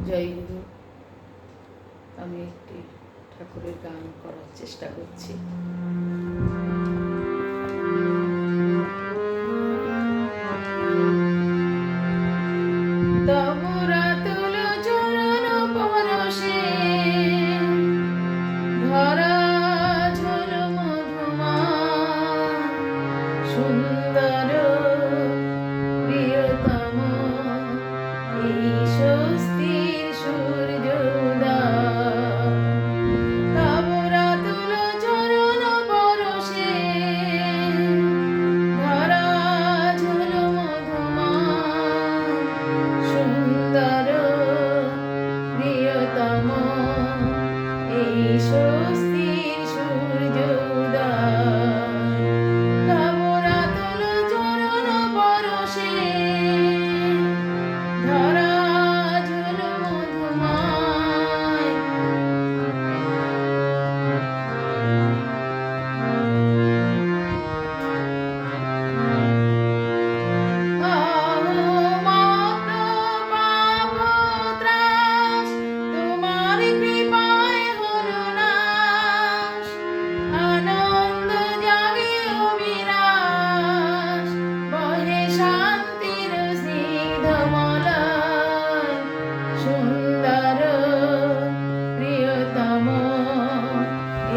জয় গুরু। আমি একটি ঠাকুরের গান করার চেষ্টা করছি। সুন্দর প্রিয়তম এই স্বস্তির সূর্যোদয়, তব রাতুল চরণ পরশে ধরা ঝল মধুমান। সুন্দর প্রিয়তম এই স্বস্তির সূর্যোদয়,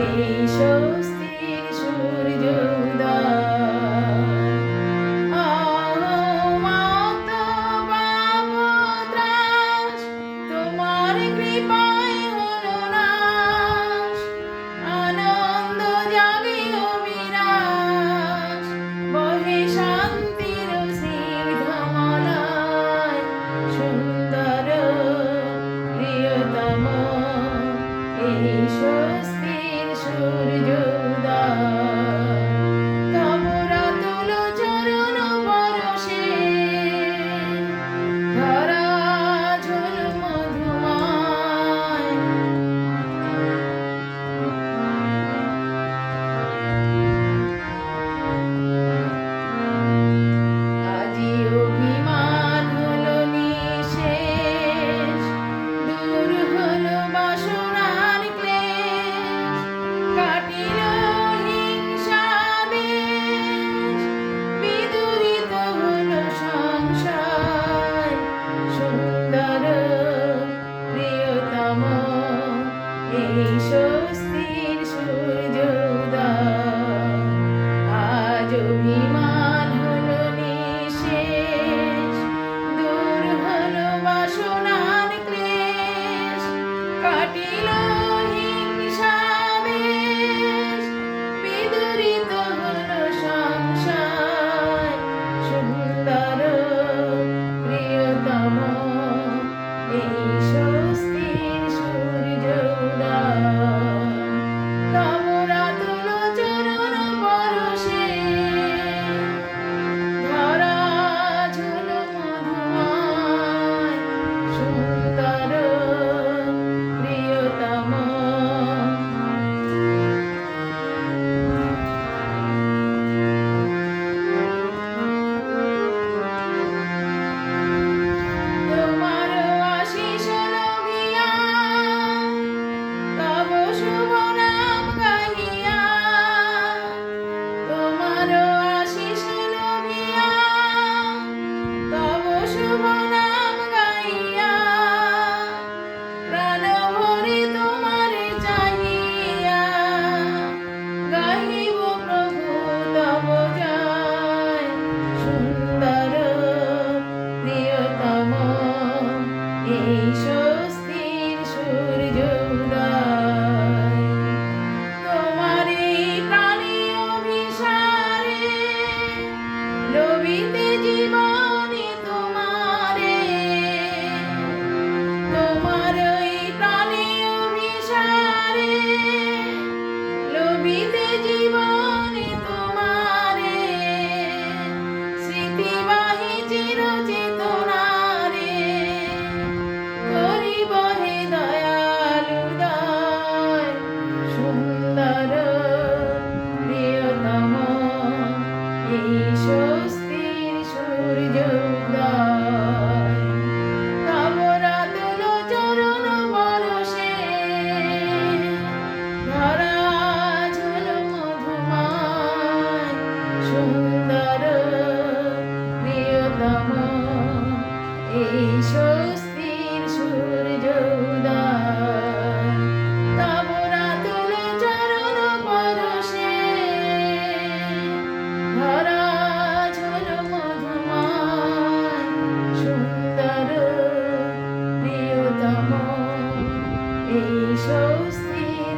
এই স্বস্তির সূর্যোদয়। মাত পাপ ত্রাস, তোমার কৃপায় হলো নাশ। আনন্দ জাগে অবিনাশ, বহে শান্তির স্নিগ্ধমলয়। সুন্দর প্রিয়তম এই স্বস্তির সূর্যোদয়, তব রাতুল চরণ পরশে ধরা ঝল মধুময়। আজি অভিমান হলো নিঃশেষ, দূর হলো বাসনার ক্লেশ, কাটিল সুন্দর প্রিয়তম এই স্বস্তির সূর্য উদয় তব রাতুল চরণ পরশে ধরা ঝল মধুময় সুন্দর প্রিয়তম এই স্বস্তির